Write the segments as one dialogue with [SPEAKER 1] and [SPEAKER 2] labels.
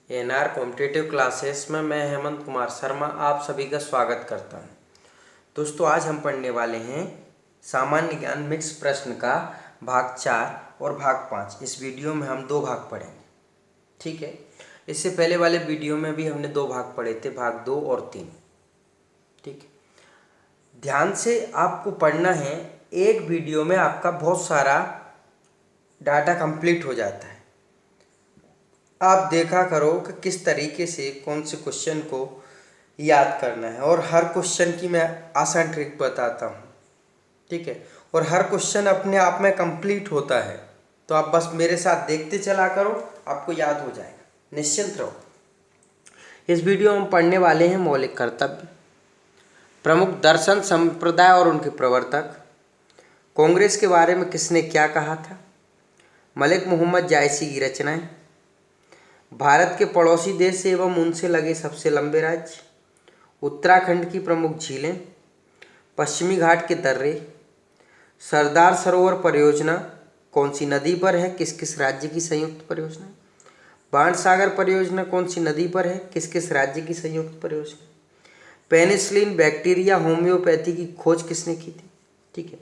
[SPEAKER 1] NR competitive classes में मैं हेमंत कुमार शर्मा आप सभी का स्वागत करता हूं। दोस्तों, आज हम पढ़ने वाले हैं सामान्य ज्ञान मिक्स प्रश्न का भाग 4 और भाग 5। इस वीडियो में हम 2 भाग पढ़ेंगे, ठीक है। इससे पहले वाले वीडियो में भी हमने 2 भाग पढ़े थे, भाग 2 और 3, ठीक है। ध्यान से आपको पढ़ना है, एक वीडियो में आपका बहुत सारा डाटा कंप्लीट हो जाता है। आप देखा करो कि किस तरीके से कौन से क्वेश्चन को याद करना है, और हर क्वेश्चन की मैं आसान ट्रिक बताता हूँ, ठीक है। और हर क्वेश्चन अपने आप में कंप्लीट होता है, तो आप बस मेरे साथ देखते चला करो, आपको याद हो जाएगा, निश्चिंत रहो। इस वीडियो में हम पढ़ने वाले हैं मौलिक कर्तव्य, प्रमुख दर्शन संप्रदाय और उनके प्रवर्तक, कांग्रेस के बारे में किसने क्या कहा था, मलिक मोहम्मद जायसी की रचनाएं, भारत के पड़ोसी देश एवं उनसे लगे सबसे लंबे राज्य, उत्तराखंड की प्रमुख झीलें, पश्चिमी घाट के दर्रे, सरदार सरोवर परियोजना कौन सी नदी पर है, किस किस राज्य की संयुक्त परियोजना है, बाण सागर परियोजना कौन सी नदी पर है, किस किस राज्य की संयुक्त परियोजना, पेनिसिलिन बैक्टीरिया होम्योपैथी की खोज किसने की थी, ठीक है।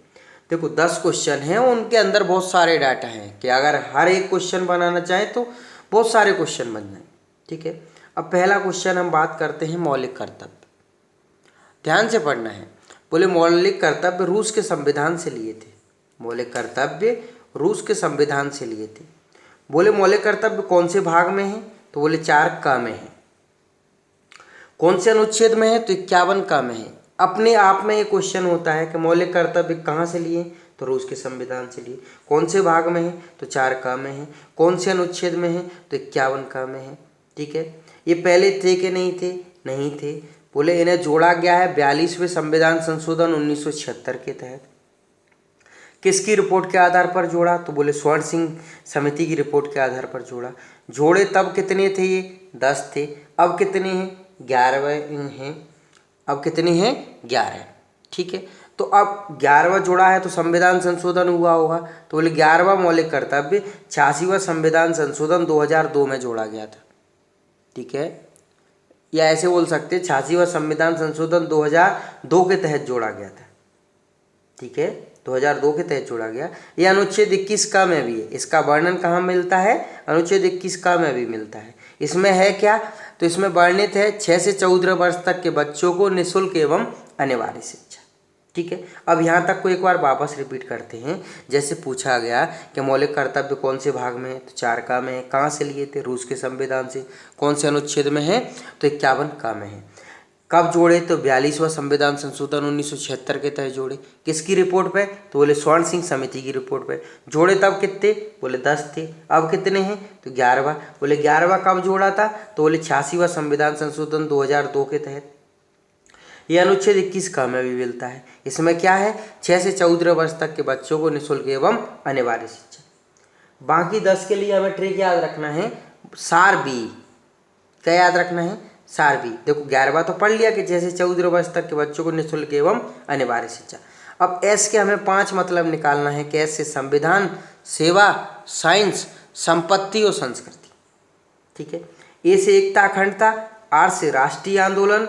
[SPEAKER 1] देखो 10 क्वेश्चन हैं, उनके अंदर बहुत सारे डाटा हैं कि अगर हर एक क्वेश्चन बनाना चाहें तो बहुत सारे क्वेश्चन बन जाए, ठीक है। अब पहला क्वेश्चन हम बात करते हैं मौलिक कर्तव्य। ध्यान से पढ़ना है। बोले मौलिक कर्तव्य रूस के संविधान से लिए थे। मौलिक कर्तव्य रूस के संविधान से लिए थे। बोले मौलिक कर्तव्य कौन से भाग में है, तो बोले 4 का में है। कौन से अनुच्छेद में है, तो 51 का में है। अपने आप में ये क्वेश्चन होता है कि मौलिक कर्तव्य कहाँ से लिए, तो रूस के संविधान से लिए। कौन से भाग में है, तो 4 का में है। कौन से अनुच्छेद में है, तो 51 का में है, ठीक है। ये पहले थे कि नहीं थे, नहीं थे। बोले इन्हें जोड़ा गया है 42वें संविधान संशोधन 1976 के तहत। किसकी रिपोर्ट के आधार पर जोड़ा, तो बोले स्वर्ण सिंह समिति की रिपोर्ट के आधार पर जोड़ा। जोड़े तब कितने थे, ये 10 थे। अब कितने हैं, 11 हैं। अब कितने हैं, 11, ठीक है। तो अब 11वां जोड़ा है तो संविधान संशोधन हुआ होगा, तो बोले 11वां मौलिक कर्तव्य 86वां संविधान संशोधन 2002 में जोड़ा गया था, ठीक है। या ऐसे बोल सकते 86वां संविधान संशोधन 2002 के तहत जोड़ा गया था, ठीक है। 2002 के तहत जोड़ा गया। यह अनुच्छेद 21 का में भी है। इसका वर्णन कहाँ मिलता है, अनुच्छेद 21 का में भी मिलता है। इसमें है क्या, तो इसमें वर्णित है 6 से 14 वर्ष तक के बच्चों को निःशुल्क एवं अनिवार्य शिक्षा, ठीक है। अब यहाँ तक को एक बार वापस रिपीट करते हैं। जैसे पूछा गया कि मौलिक कर्तव्य कौन से भाग में है, तो 4 का में है। कहाँ से लिए थे, रूस के संविधान से। कौन से अनुच्छेद में है, तो 51 का में है। कब जोड़े, तो 42वां संविधान संशोधन 1976 के तहत जोड़े। किसकी रिपोर्ट पे, तो बोले स्वर्ण सिंह समिति की रिपोर्ट पे। जोड़े तब कितने, बोले 10 थे। अब कितने हैं, तो 11वां। बोले 11वां कब जोड़ा था, तो बोले 86वां संविधान संशोधन 2002 के तहत। यह अनुच्छेद 21 का में भी मिलता है। इसमें क्या है, 6 से 14 वर्ष तक के बच्चों को निःशुल्क एवं अनिवार्य शिक्षा। बाकी 10 के लिए हमें ट्रिक याद रखना है, सार बी। क्या याद रखना है, सार बी। देखो 11वां तो पढ़ लिया कि जैसे 14 वर्ष तक के बच्चों को निःशुल्क एवं अनिवार्य शिक्षा। अब एस के हमें 5 मतलब निकालना है कि एस से संविधान, सेवा, साइंस, संपत्ति और संस्कृति, ठीक है। ए से एकता अखंडता, आर से राष्ट्रीय आंदोलन,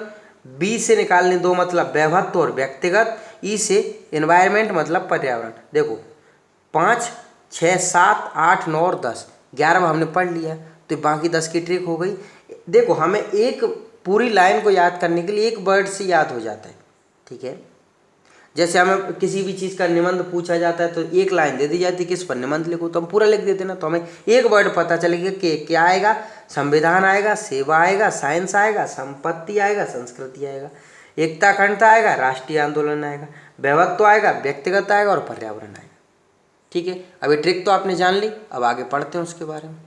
[SPEAKER 1] बी से निकालने 2 मतलब वैभवत्व और व्यक्तिगत, ई से एनवायरमेंट मतलब पर्यावरण। देखो 5, 6, 7, 8, 9 और 10, 11वां हमने पढ़ लिया, तो बाकी 10 की ट्रिक हो गई। देखो हमें एक पूरी लाइन को याद करने के लिए एक वर्ड से याद हो जाता है, ठीक है। जैसे हमें किसी भी चीज़ का निबंध पूछा जाता है तो एक लाइन दे दी जाती है, किस पर निबंध लिखो, तो हम पूरा लिख देते ना, तो हमें एक वर्ड पता चलेगा कि क्या आएगा, संविधान आएगा, सेवा आएगा, साइंस आएगा, संपत्ति आएगा, संस्कृति आएगा, एकता अखंडता आएगा, राष्ट्रीय आंदोलन आएगा, वैभवत्व आएगा, व्यक्तिगत आएगा और पर्यावरण आएगा, ठीक है। अब ये ट्रिक तो आपने जान ली, अब आगे पढ़ते हैं उसके बारे में।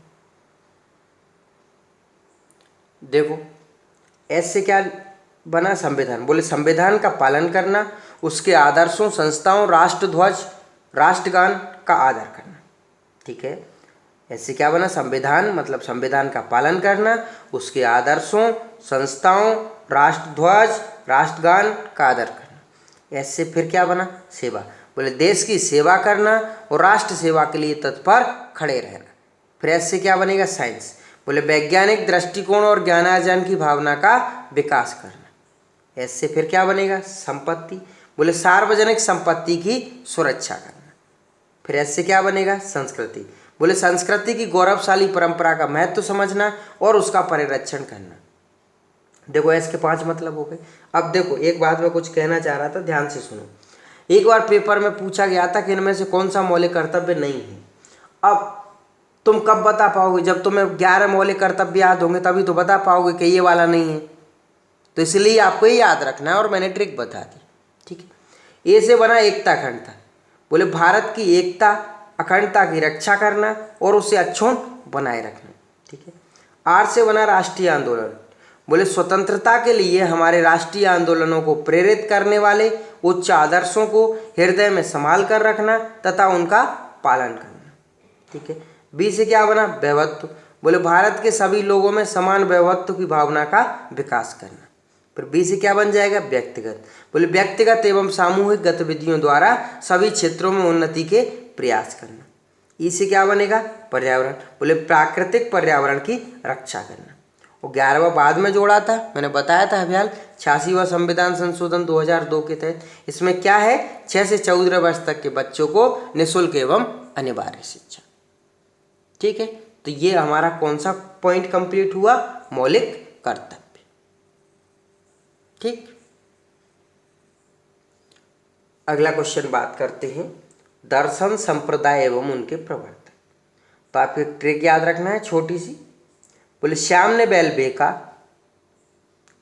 [SPEAKER 1] देखो एस से क्या बना, संविधान। बोले संविधान का पालन करना, उसके आदर्शों, संस्थाओं, राष्ट्रध्वज, राष्ट्रगान का आदर करना, ठीक है। ऐसे क्या बना, संविधान मतलब संविधान का पालन करना, उसके आदर्शों, संस्थाओं, राष्ट्रध्वज, राष्ट्रगान का आदर करना। ऐसे फिर क्या बना, सेवा। बोले देश की सेवा करना और राष्ट्र सेवा के लिए तत्पर खड़े रहना। फिर ऐसे क्या बनेगा, साइंस। बोले वैज्ञानिक दृष्टिकोण और ज्ञानार्जन की भावना का विकास करना। ऐसे फिर क्या बनेगा? संपत्ति। बोले सार्वजनिक संपत्ति की सुरक्षा करना। फिर ऐसे क्या बनेगा? संस्कृति। बोले संस्कृति की गौरवशाली परंपरा का महत्व समझना और उसका परिरक्षण करना। देखो इसके 5 मतलब हो गए। अब देखो एक बात मैं कुछ कहना चाह रहा था, ध्यान से सुनो। एक बार पेपर में पूछा गया था कि इनमें से कौन सा मौलिक कर्तव्य नहीं है। अब तुम कब बता पाओगे? जब तुम्हें 11 मौलिक कर्तव्य याद होंगे तभी तो बता पाओगे कि ये वाला नहीं है। तो इसलिए आपको ये याद रखना है और मैंने ट्रिक बता दी। ठीक है। ए से बना एकता अखंडता। बोले भारत की एकता अखंडता की रक्षा करना और उसे अक्षुण्ण बनाए रखना। ठीक है। आर से बना राष्ट्रीय आंदोलन। बोले स्वतंत्रता के लिए हमारे राष्ट्रीय आंदोलनों को प्रेरित करने वाले उच्च आदर्शों को हृदय में संभाल कर रखना तथा उनका पालन करना। ठीक है। बी से क्या बना? वैभवत्व। बोले भारत के सभी लोगों में समान वैभवत्व की भावना का विकास करना। फिर बी से क्या बन जाएगा? व्यक्तिगत। बोले व्यक्तिगत एवं सामूहिक गतिविधियों द्वारा सभी क्षेत्रों में उन्नति के प्रयास करना। ई से क्या बनेगा? पर्यावरण। बोले प्राकृतिक पर्यावरण की रक्षा करना। और 11वां बाद में जोड़ा था, मैंने बताया था अभियान 86वां संविधान संशोधन 2002 के तहत। इसमें क्या है? 6 से 14 वर्ष तक के बच्चों को निःशुल्क एवं अनिवार्य शिक्षा। ठीक है। तो ये हमारा कौन सा पॉइंट कंप्लीट हुआ? मौलिक कर्तव्य। ठीक। अगला क्वेश्चन बात करते हैं दर्शन संप्रदाय एवं उनके प्रवर्तक। तो आपको एक ट्रिक याद रखना है छोटी सी। बोले श्याम ने बैल बेका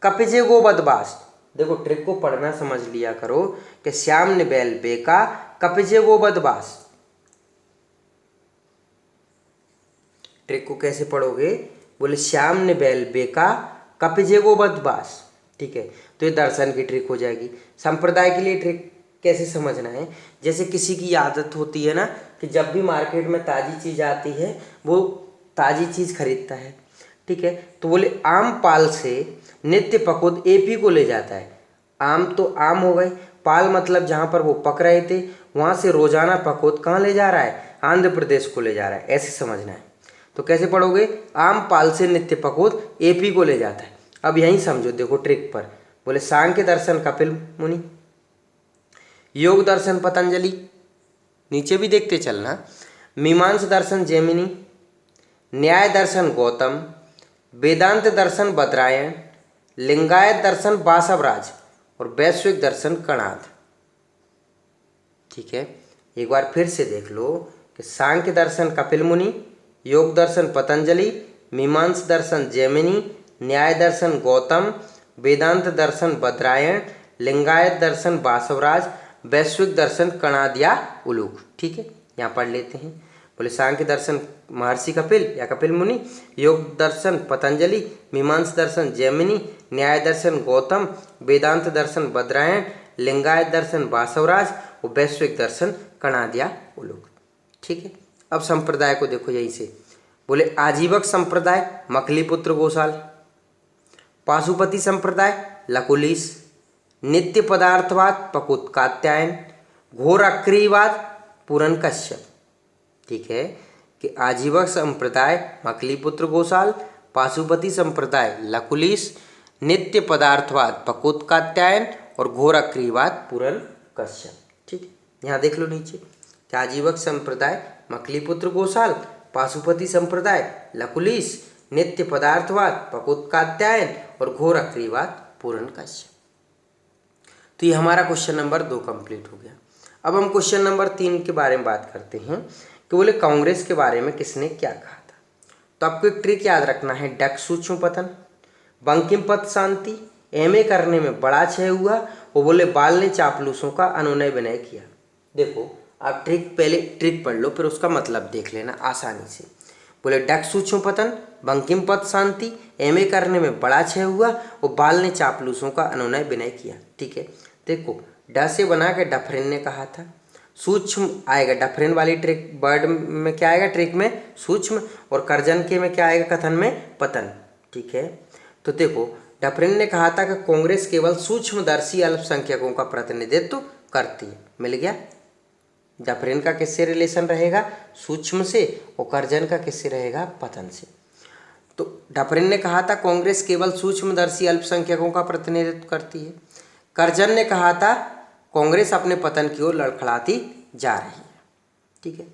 [SPEAKER 1] कपिजे गो बदमाश। देखो ट्रिक को पढ़ना समझ लिया करो कि श्याम ने बैल बेका कपिजे गो बदमाश। ट्रिक को कैसे पढ़ोगे? बोले श्याम ने बैल बेका कपिजे गो बदमाश। ठीक है। तो ये दर्शन की ट्रिक हो जाएगी। संप्रदाय के लिए ट्रिक कैसे समझना है? जैसे किसी की आदत होती है ना कि जब भी मार्केट में ताज़ी चीज़ आती है वो ताज़ी चीज़ खरीदता है। ठीक है। तो बोले आम पाल से नित्य पकुद एपी को ले जाता है। आम तो आम हो गए, पाल मतलब जहाँ पर वो पक रहे थे वहाँ से रोजाना पकुद कहाँ ले जा रहा है? आंध्र प्रदेश को ले जा रहा है। ऐसे समझना है। तो कैसे पढ़ोगे? आम पाल से नित्य पकुद एपी को ले जाता है। अब यहीं समझो, देखो ट्रिक पर। बोले सांख्य दर्शन कपिल मुनि, योग दर्शन पतंजलि, नीचे भी देखते चलना, मीमांस दर्शन जैमिनी, न्याय दर्शन गौतम, वेदांत दर्शन बद्रायण, लिंगायत दर्शन बासवराज और वैश्विक दर्शन कणाद। ठीक है। एक बार फिर से देख लो कि सांख्य दर्शन कपिल मुनि, योग दर्शन पतंजलि, मीमांस दर्शन जैमिनी, न्याय दर्शन गौतम, वेदांत दर्शन बद्रायण, लिंगायत दर्शन बासवराज, वैश्विक दर्शन कणाद या उलूक। ठीक है। यहाँ पढ़ लेते हैं। बोले सांख्य दर्शन महर्षि कपिल या कपिल मुनि, योग दर्शन पतंजलि, मीमांस दर्शन जैमिनी, न्याय दर्शन गौतम, वेदांत दर्शन बद्रायण, लिंगायत दर्शन बासवराज और वैश्विक दर्शन कणाद या उलूक। ठीक है। अब संप्रदाय को देखो यहीं से। बोले आजीवक संप्रदाय मकलीपुत्र गोसाल, पाशुपति संप्रदाय लकुलिस, नित्य पदार्थवाद पकुत कात्यायन, घोर अक्रियवाद पूरन कश्यप। ठीक है। कि आजीवक संप्रदाय मकलीपुत्र गोसाल, पाशुपति संप्रदाय लकुलिस, नित्य पदार्थवाद पकुत कात्यायन और घोर अक्रियवाद पूरन कश्यप। ठीक है। यहाँ देख लो नीचे कि आजीवक संप्रदाय मकलीपुत्र गोसाल, पाशुपति संप्रदाय लकुलिस, नित्य पदार्थवाद पकुत कात्यायन और घोर अक्रियवाद पूरन कश्यप। तो ये हमारा क्वेश्चन नंबर 2 कंप्लीट हो गया। अब हम क्वेश्चन नंबर 3 के बारे में बात करते हैं कि बोले कांग्रेस के बारे में किसने क्या कहा था। तो आपको एक ट्रिक याद रखना है, डक सूक्ष्म पतन, बंकिम पद शांति, एमए करने में बड़ा क्षय हुआ और बोले बाल ने चापलूसों का अनुनय विनय किया। देखो आप ट्रिक पहले ट्रिक पढ़ लो फिर उसका मतलब देख लेना आसानी से। बोले डक सूक्ष्म पतन, बंकिम पद शांति, एमए करने में बड़ा क्षय हुआ और बाल ने चापलूसों का अनुनय विनय किया। ठीक है। देखो ड से बना के डफरिन ने कहा था, सूक्ष्म आएगा डफरिन वाली ट्रिक वर्ड में क्या आएगा? ट्रिक में सूक्ष्म, और करजन के में क्या आएगा? कथन में पतन। ठीक है। तो देखो डफरिन ने कहा था कि कांग्रेस केवल सूक्ष्मदर्शी अल्पसंख्यकों का प्रतिनिधित्व करती है। मिल गया। डफरिन का किससे रिलेशन रहेगा? सूक्ष्म से, और करजन का किससे रहेगा? पतन से। तो ढफरिन ने कहा था कांग्रेस केवल सूक्ष्मदर्शी अल्पसंख्यकों का प्रतिनिधित्व करती है। करजन ने कहा था कांग्रेस अपने पतन की ओर लड़खड़ाती जा रही है। ठीक है,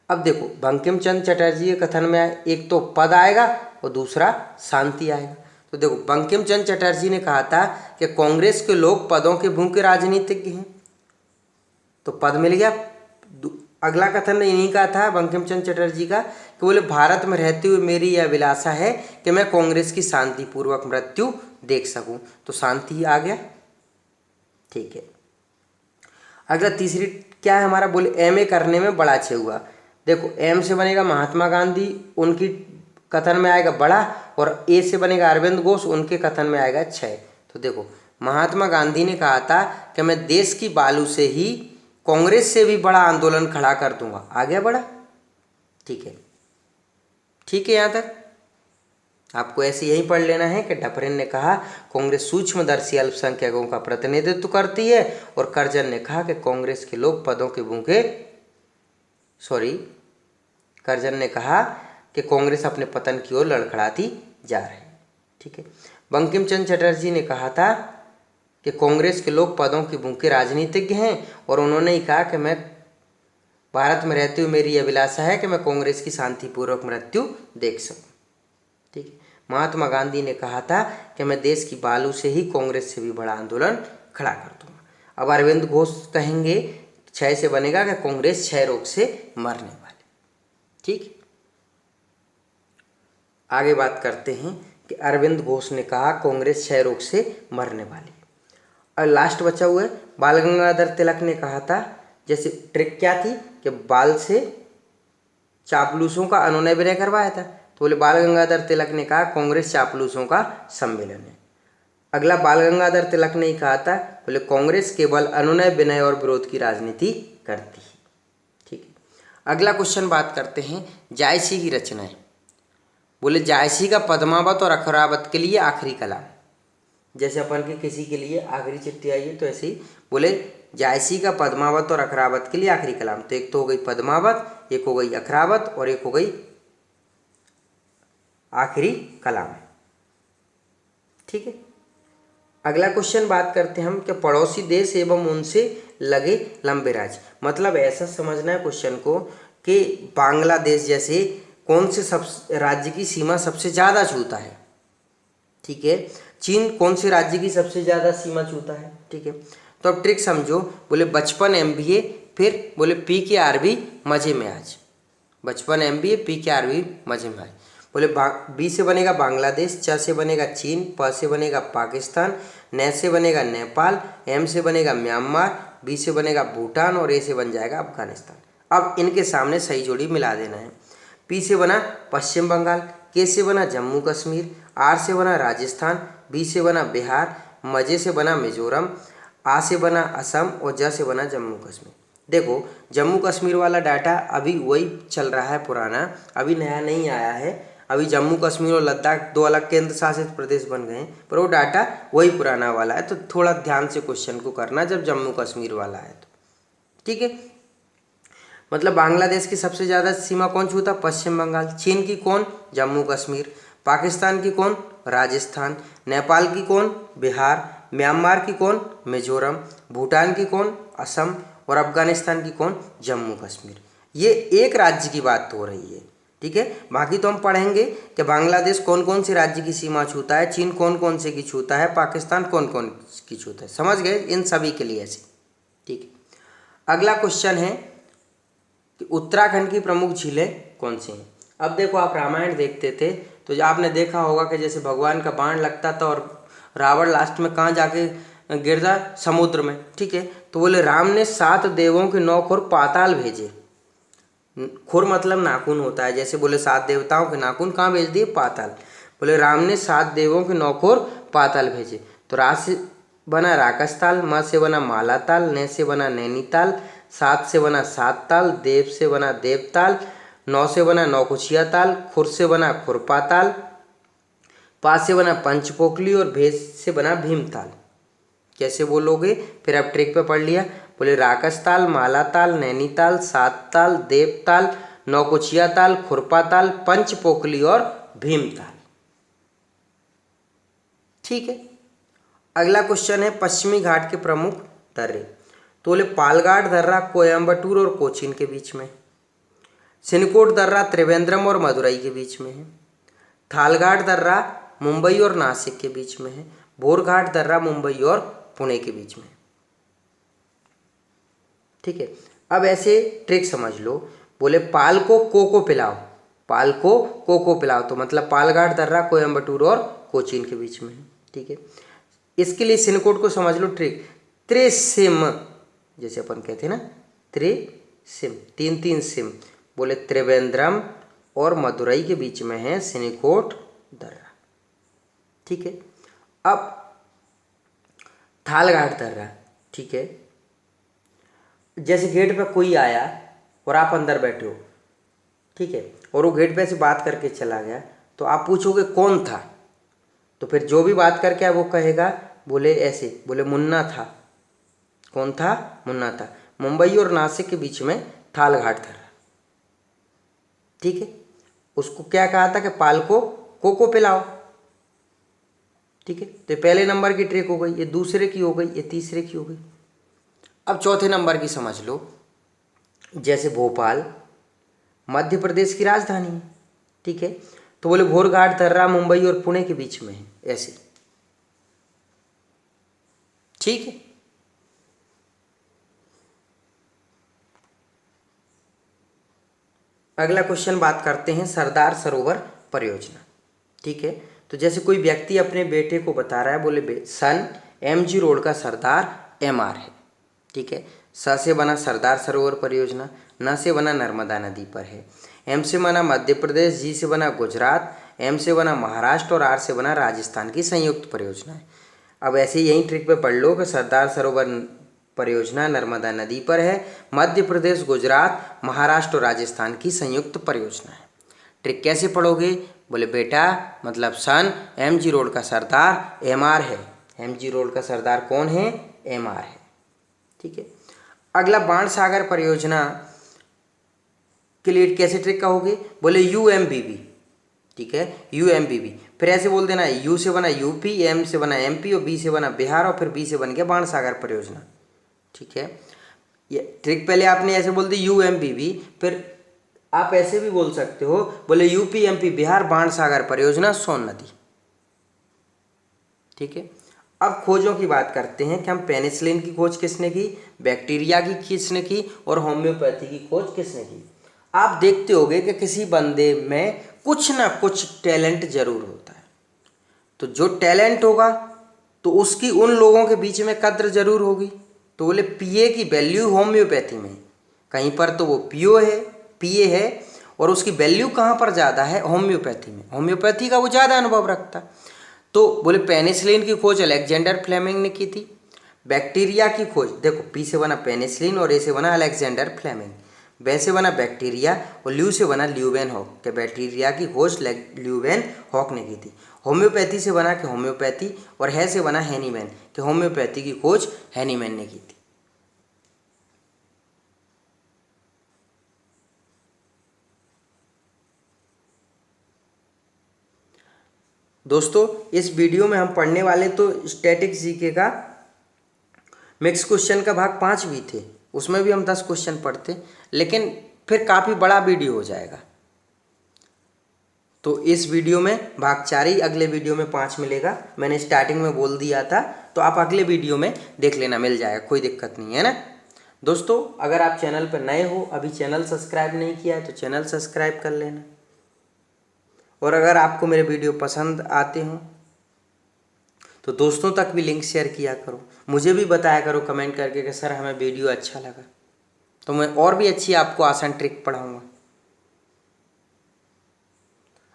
[SPEAKER 1] अब देखो बंकिम चंद्र चटर्जी के कथन में एक तो पद आएगा और दूसरा शांति आएगा। तो देखो बंकिम चंद्र चटर्जी ने कहा था कि कांग्रेस के लोग पदों के भूखे राजनीतिज्ञ हैं, तो पद मिल गया। अगला कथन इन्हीं का था बंकिम चंद्र चटर्जी का कि बोले भारत में रहते हुए मेरी यह अभिलाषा है कि मैं कांग्रेस की शांतिपूर्वक मृत्यु देख सकूं, तो शांति आ गया। ठीक है, अगला तीसरी क्या है हमारा, बोले एमए करने में बड़ा क्षय हुआ। देखो एम से बनेगा महात्मा गांधी, उनकी कथन में आएगा बड़ा, और ए से बनेगा अरविंद घोष, उनके कथन में आएगा क्षय। तो देखो महात्मा गांधी ने कहा था कि मैं देश की बालू से ही कांग्रेस से भी बड़ा आंदोलन खड़ा कर दूंगा, आ गया बड़ा। ठीक है, ठीक है, यहाँ तक आपको ऐसे यही पढ़ लेना है कि ढफरिन ने कहा कांग्रेस सूक्ष्मदर्शी अल्पसंख्यकों का प्रतिनिधित्व करती है, और करजन ने कहा कि कांग्रेस के लोग पदों के भूखे, करजन ने कहा कि कांग्रेस अपने पतन की ओर लड़खड़ाती जा रही है। ठीक है, बंकिम चंद्र चटर्जी ने कहा था कि कांग्रेस के लोग पदों के भूखे राजनीतिज्ञ हैं, और उन्होंने ही कहा कि मैं भारत में रहते हुए मेरी अभिलाषा है कि मैं कांग्रेस की शांतिपूर्वक मृत्यु देख सकूं। ठीक है, महात्मा गांधी ने कहा था कि मैं देश की बालू से ही कांग्रेस से भी बड़ा आंदोलन खड़ा कर दूंगा। अब अरविंद घोष कहेंगे क्षय से बनेगा कि कांग्रेस क्षय रोग से मरने वाली। ठीक, आगे बात करते हैं कि अरविंद घोष ने कहा कांग्रेस क्षय रोग से मरने वाली। और लास्ट बचा हुआ है बाल गंगाधर तिलक ने कहा था, जैसे ट्रिक क्या थी कि बाल से चापलूसों का अनुनय विनय करवाया था, तो बोले बाल गंगाधर तिलक ने कहा कांग्रेस चापलूसों का सम्मेलन है। अगला बाल गंगाधर तिलक ने ही कहा था, बोले कांग्रेस केवल अनुनय विनय और विरोध की राजनीति करती है। ठीक है, अगला क्वेश्चन बात करते हैं जायसी की रचनाएं। बोले जायसी का पद्मावत और अखरावत के लिए आखिरी कलाम, जैसे अपन के किसी के लिए आखिरी चिट्ठी आई है, तो ऐसे ही बोले जायसी का पद्मावत और अखरावत के लिए आखिरी कलाम। तो एक तो हो गई पद्मावत, एक हो गई अखरावत, और एक हो गई आखिरी कलाम। ठीक है, अगला क्वेश्चन बात करते हैं हम कि पड़ोसी देश एवं उनसे लगे लंबे राज्य। मतलब ऐसा समझना है क्वेश्चन को कि बांग्लादेश जैसे कौन से सब राज्य की सीमा सबसे ज़्यादा छूता है। ठीक है, चीन कौन से राज्य की सबसे ज़्यादा सीमा छूता है। ठीक है, तो अब ट्रिक समझो। बोले बचपन MBA, फिर बोले PKRB मजे में आज, बचपन MBA PKRB मजे में आज। बोले बी से बनेगा बांग्लादेश, च से बनेगा चीन, प से बनेगा पाकिस्तान, न से बनेगा नेपाल, M से बनेगा म्यांमार, बी से बनेगा भूटान, और ए से बन जाएगा अफगानिस्तान। अब इनके सामने सही जोड़ी मिला देना है। पी से बना पश्चिम बंगाल, के से बना जम्मू कश्मीर, आर से बना राजस्थान, बी से बना बिहार, मजे से बना मिजोरम, आ से बना असम, और ज से बना जम्मू कश्मीर। देखो जम्मू कश्मीर वाला डाटा अभी वही चल रहा है पुराना, अभी नया नहीं आया है। अभी जम्मू कश्मीर और लद्दाख दो अलग केंद्र शासित प्रदेश बन गए हैं, पर वो डाटा वही पुराना वाला है। तो थोड़ा ध्यान से क्वेश्चन को करना जब जम्मू कश्मीर वाला है तो। ठीक है, मतलब बांग्लादेश की सबसे ज़्यादा सीमा कौन छूता, पश्चिम बंगाल। चीन की कौन, जम्मू कश्मीर। पाकिस्तान की कौन, राजस्थान। नेपाल की कौन, बिहार। म्यांमार की कौन, मिजोरम। भूटान की कौन, असम। और अफगानिस्तान की कौन, जम्मू कश्मीर। ये एक राज्य की बात हो रही है। ठीक है, बाकी तो हम पढ़ेंगे कि बांग्लादेश कौन कौन से राज्य की सीमा छूता है, चीन कौन कौन से की छूता है, पाकिस्तान कौन कौन की छूता है। समझ गए, इन सभी के लिए ऐसे। ठीक है, अगला क्वेश्चन है कि उत्तराखंड की प्रमुख झीलें कौन सी हैं। अब देखो आप रामायण देखते थे तो आपने देखा होगा कि जैसे भगवान का बाण लगता था और रावण लास्ट में कहाँ जाके गिरता, समुद्र में। ठीक है, तो बोले राम ने 7 देवों के 9 खुर पाताल भेजे। खुर मतलब नाखून होता है, जैसे बोले 7 देवताओं के नाखून कहाँ भेज दिए, पाताल। बोले राम ने 7 देवों के 9 खुर पाताल भेजे। तो रा से बना राकसताल, म से बना मालाताल, न से बना नैनीताल, 7 से बना 7 ताल, देव से बना देवताल, 9 से बना नौकुचिया ताल, खुर से बना खुरपाताल, पा से बना पंचपोखली, और भेज से बना भीमताल। कैसे बोलोगे, फिर अब ट्रिक पे पढ़ लिया। बोले राकसताल, मालाताल, नैनीताल, 7 ताल, देवताल, नौकुचिया ताल, खुरपाताल, पंचपोखली और भीमताल। ठीक है। अगला क्वेश्चन है पश्चिमी घाट के प्रमुख दर्रे। तो बोले पालघाट दर्रा कोयम्बटूर और कोचीन के बीच में, सिनकोट दर्रा त्रिवेंद्रम और मदुरई के बीच में है, थालघाट दर्रा मुंबई और नासिक के बीच में है, बोरघाट दर्रा मुंबई और पुणे के बीच में। ठीक है। अब ऐसे ट्रिक समझ लो, बोले पाल को कोको पिलाओ, पाल को कोको पिलाओ, तो मतलब पालघाट दर्रा कोयम्बटूर और कोचीन के बीच में है। ठीक है। इसके लिए सिनकोट को समझ लो ट्रिक, त्रिसिम, जैसे अपन कहते हैं ना त्रिसिम, तीन तीन सिम, बोले त्रिवेंद्रम और मदुरई के बीच में है सिनकोट दर्रा। ठीक है। अब थालघाट दर्रा, ठीक है, जैसे गेट पे कोई आया और आप अंदर बैठे हो, ठीक है, और वो गेट पे से बात करके चला गया, तो आप पूछोगे कौन था, तो फिर जो भी बात करके आया वो कहेगा, बोले ऐसे, बोले मुन्ना था। कौन था? मुन्ना था। मुंबई और नासिक के बीच में थालघाट दर्रा। ठीक है। उसको क्या कहा था कि पाल को कोको पिलाओ। ठीक है। तो पहले नंबर की ट्रिक हो गई, ये दूसरे की हो गई, ये तीसरे की हो गई। अब चौथे नंबर की समझ लो, जैसे भोपाल मध्य प्रदेश की राजधानी है। ठीक है। तो बोले बोरघाट दर्रा मुंबई और पुणे के बीच में है, ऐसे। ठीक है। अगला क्वेश्चन बात करते हैं सरदार सरोवर परियोजना। ठीक है। तो जैसे कोई व्यक्ति अपने बेटे को बता रहा है, बोले सन MG रोड का सरदार MR है। ठीक है। स से बना सरदार सरोवर परियोजना, न से बना नर्मदा नदी पर है, M से बना मध्य प्रदेश, G से बना गुजरात, M से बना महाराष्ट्र और R से बना राजस्थान की संयुक्त परियोजना है। अब ऐसे यही ट्रिक पे पढ़ लो कि सरदार सरोवर परियोजना नर्मदा नदी पर है, मध्य प्रदेश, गुजरात, महाराष्ट्र और राजस्थान की संयुक्त परियोजना है। ट्रिक कैसे पढ़ोगे? बोले बेटा मतलब सन MG रोड का सरदार MR है। MG रोड का सरदार कौन है? MR है। ठीक है। अगला बाण सागर परियोजना के लिए कैसे ट्रिक कहोगे? बोले UMBB। ठीक है। UMBB, फिर ऐसे बोल देना, U से बना UP, M से बना MP और B से बना बिहार और फिर B से बन गया बाण सागर परियोजना। ठीक है। ये ट्रिक पहले आपने ऐसे बोल दी UMBB, फिर आप ऐसे भी बोल सकते हो, बोले UP MP बिहार बाण सागर परियोजना सोन नदी। ठीक है। अब खोजों की बात करते हैं कि हम पेनिसिलिन की खोज किसने की, बैक्टीरिया की किसने की और होम्योपैथी की खोज किसने की। आप देखते होगे कि किसी बंदे में कुछ ना कुछ टैलेंट जरूर होता है, तो जो टैलेंट होगा तो उसकी उन लोगों के बीच में कद्र जरूर होगी। तो बोले PA की वैल्यू होम्योपैथी में, कहीं पर तो वो PA है और उसकी वैल्यू कहाँ पर ज़्यादा है? होम्योपैथी में। होम्योपैथी का वो ज़्यादा अनुभव रखता। तो बोले पेनिसिलिन की खोज अलेक्जेंडर फ्लेमिंग ने की थी। बैक्टीरिया की खोज देखो, P से बना पेनिसिलिन और A से बना अलेक्जेंडर फ्लेमिंग, B से बना बैक्टीरिया और ल्यू से बना ल्यूवेनहॉक के बैक्टीरिया की खोज ल्यूवेनहॉक ने की थी। होम्योपैथी से बना कि होम्योपैथी और है से बना हैनीमैन कि होम्योपैथी की खोज हैनीमैन ने की थी। दोस्तों इस वीडियो में हम पढ़ने वाले तो स्टैटिक जीके का मिक्स क्वेश्चन का भाग 5 भी थे, उसमें भी हम 10 क्वेश्चन पढ़ते, लेकिन फिर काफ़ी बड़ा वीडियो हो जाएगा। तो इस वीडियो में भाग 4 ही, अगले वीडियो में 5 मिलेगा। मैंने स्टार्टिंग में बोल दिया था, तो आप अगले वीडियो में देख लेना, मिल जाएगा, कोई दिक्कत नहीं है ना। दोस्तों अगर आप चैनल पर नए हो, अभी चैनल सब्सक्राइब नहीं किया है तो चैनल सब्सक्राइब कर लेना। और अगर आपको मेरे वीडियो पसंद आते हों तो दोस्तों तक भी लिंक शेयर किया करो, मुझे भी बताया करो कमेंट करके कि सर हमें वीडियो अच्छा लगा, तो मैं और भी अच्छी आपको आसान ट्रिक पढ़ाऊँगा।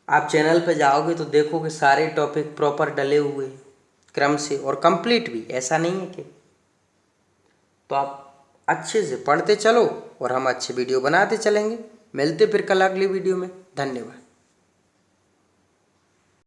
[SPEAKER 1] आप चैनल पे जाओगे तो देखोगे सारे टॉपिक प्रॉपर डले हुए क्रम से और कंप्लीट भी, ऐसा नहीं है कि। तो आप अच्छे से पढ़ते चलो और हम अच्छे वीडियो बनाते चलेंगे। मिलते फिर कल अगली वीडियो में। धन्यवाद।